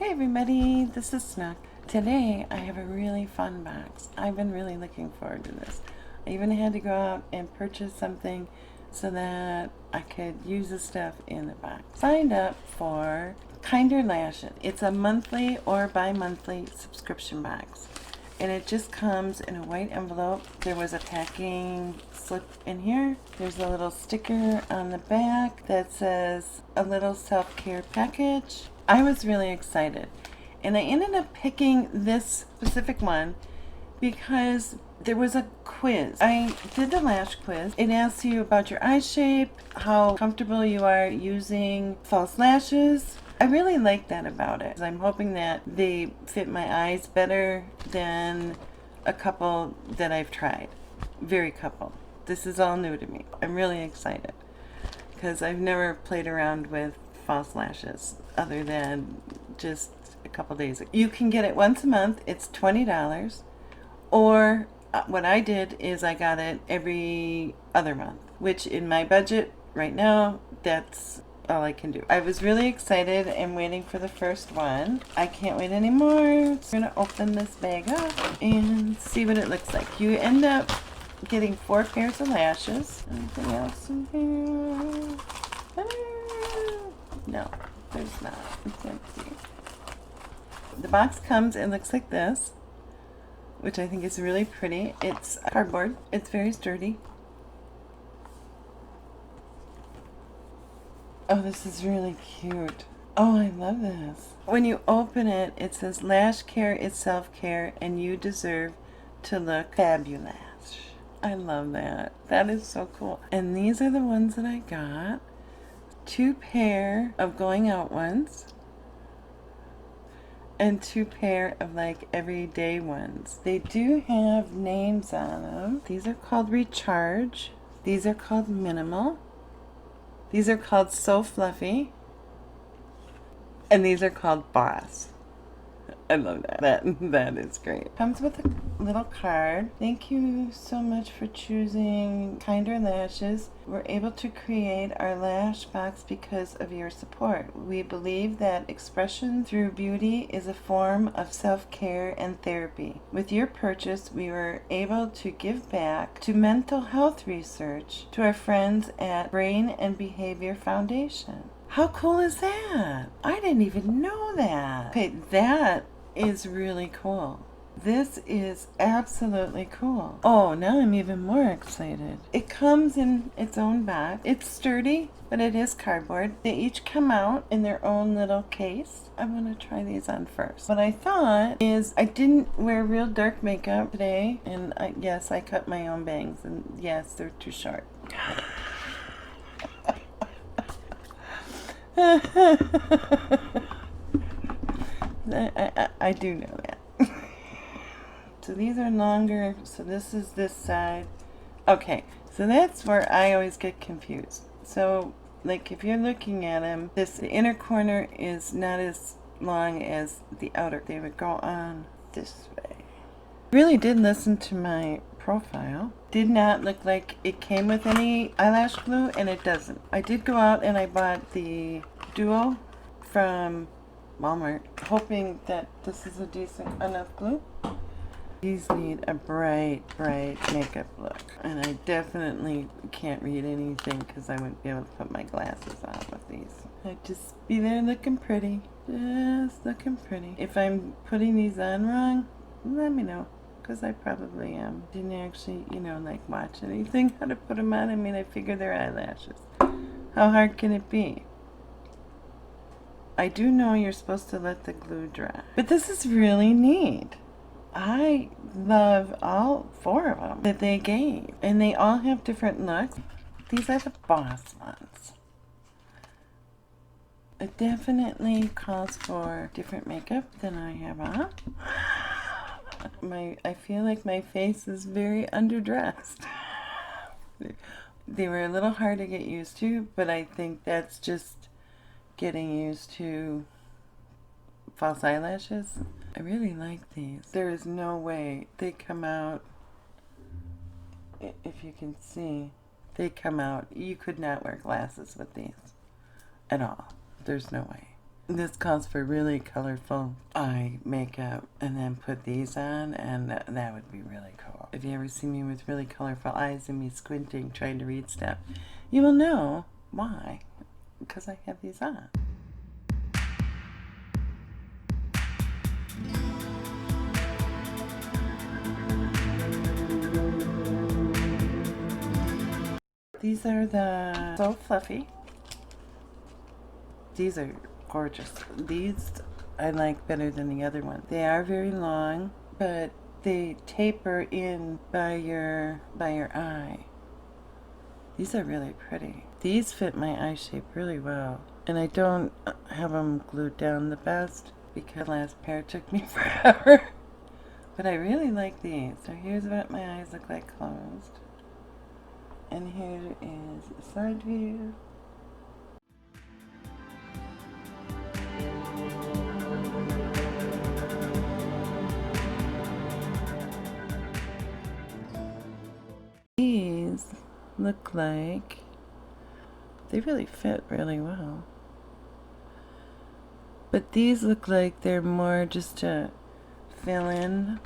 Hey everybody, this is Snook. Today I have a really fun box. I've been really looking forward to this. I even had to go out and purchase something so that I could use the stuff in the box. Signed up for Kinder Lashes. It's a monthly or bi-monthly subscription box. And it just comes in a white envelope. There was a packing slip in here. There's a little sticker on the back that says a little self-care package. I was really excited. And I ended up picking this specific one because there was a quiz. I did the lash quiz. It asks you about your eye shape, how comfortable you are using false lashes. I really like that about it. I'm hoping that they fit my eyes better than a couple that I've tried. Very couple. This is all new to me. I'm really excited because I've never played around with false lashes other than just a couple days ago. You can get it once a month. It's $20. Or what I did is I got it every other month, which in my budget right now, that's all I can do. I was really excited and waiting for the first one. I can't wait anymore. So I'm gonna open this bag up and see what it looks like. You end up getting 4 pairs of lashes. Anything else in here? No, there's not. It's empty. The box comes and looks like this, which I think is really pretty. It's cardboard. It's very sturdy. Oh, this is really cute. Oh, I love this. When you open it, it says, "Lash care is self-care and you deserve to look fabulous." I love that. That is so cool. And these are the ones that I got. 2 pair of going out ones and 2 pair of like everyday ones. They do have names on them. These are called Recharge. These are called Minimal. These are called So Fluffy. And these are called Boss. I love that. That is great. Comes with a little card. Thank you so much for choosing Kinder Lashes. We're able to create our lash box because of your support. We believe that expression through beauty is a form of self-care and therapy. With your purchase, we were able to give back to mental health research to our friends at Brain and Behavior Foundation. How cool is that? I didn't even know that. Okay, that is really cool. This is absolutely cool. Oh, now I'm even more excited. It comes in its own box. It's sturdy, but it is cardboard. They each come out in their own little case. I'm gonna try these on first. What I thought is I didn't wear real dark makeup today, and yes, I cut my own bangs, and yes, they're too short. I do know that. So these are longer. So this is this side. Okay, so that's where I always get confused. So like if you're looking at them, the inner corner is not as long as the outer. They would go on this way. Really did listen to my profile. Did not look like it came with any eyelash glue, and it doesn't. I did go out and I bought the Duo from Walmart, hoping that this is a decent enough glue. These need a bright, bright makeup look, and I definitely can't read anything because I wouldn't be able to put my glasses on with these. I'd just be there looking pretty, just looking pretty. If I'm putting these on wrong, let me know, because I probably am. Didn't actually, like watch anything how to put them on. I mean, I figure they're eyelashes. How hard can it be? I do know you're supposed to let the glue dry, but this is really neat. I love all 4 of them that they gave, and they all have different looks. These are the Boss ones. It definitely calls for different makeup than I have on. I feel like my face is very underdressed. They were a little hard to get used to, but I think that's just getting used to false eyelashes. I really like these. There is no way they come out, if you can see, they come out. You could not wear glasses with these at all. There's no way. This calls for really colorful eye makeup, and then put these on, and that would be really cool. If you ever see me with really colorful eyes and me squinting trying to read stuff, you will know why, because I have these on. These are the So Fluffy. These are gorgeous. These I like better than the other one. They are very long, but they taper in by your eye. These are really pretty. These fit my eye shape really well. And I don't have them glued down the best because the last pair took me forever. But I really like these. So here's what my eyes look like closed. And here is the side view. These look like they really fit really well. But these look like they're more just to fill in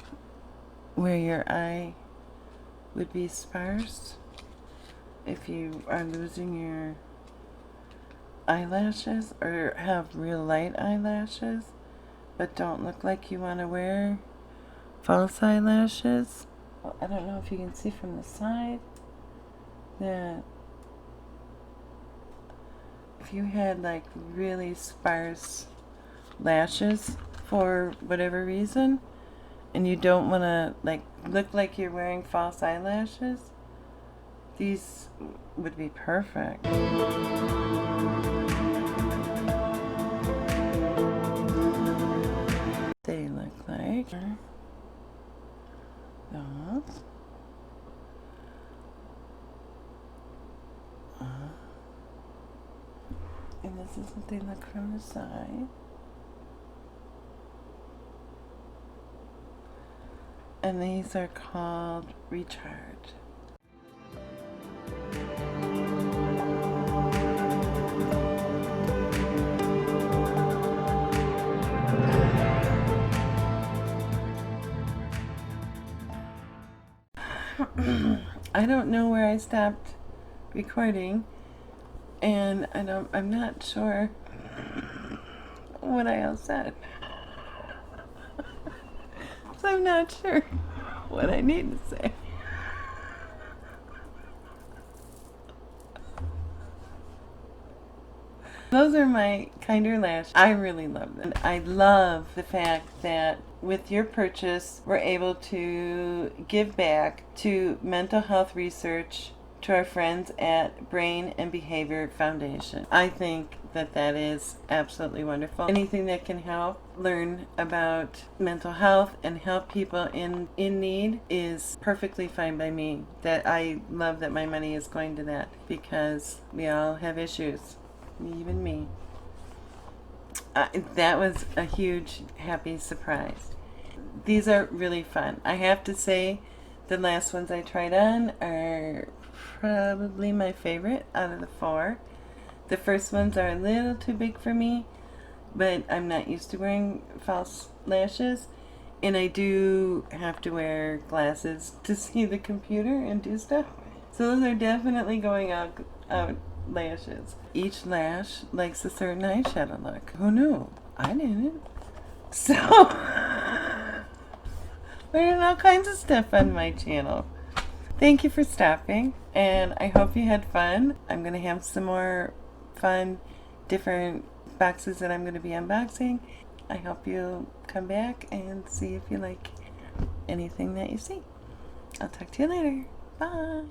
where your eye would be sparse if you are losing your eyelashes or have real light eyelashes but don't look like you want to wear false eyelashes. I don't know if you can see from the side that if you had like really sparse lashes for whatever reason and you don't want to like look like you're wearing false eyelashes, these would be perfect. They look like those. And this is what they look from the side. And these are called Recharge. I don't know where I stopped recording, and I'm not sure what I else said. So I'm not sure what I need to say. Those are my kinder lashes. I really love them. I love the fact that with your purchase, we're able to give back to mental health research to our friends at Brain and Behavior Foundation. I think that that is absolutely wonderful. Anything that can help learn about mental health and help people in need is perfectly fine by me. That I love that my money is going to that because we all have issues. Even me. That was a huge, happy surprise. These are really fun. I have to say, the last ones I tried on are probably my favorite out of the 4. The first ones are a little too big for me, but I'm not used to wearing false lashes, and I do have to wear glasses to see the computer and do stuff. So those are definitely going out lashes. Each lash likes a certain eyeshadow look. Who knew? I didn't. So, learning all kinds of stuff on my channel. Thank you for stopping, and I hope you had fun. I'm going to have some more fun, different boxes that I'm going to be unboxing. I hope you'll come back and see if you like anything that you see. I'll talk to you later. Bye.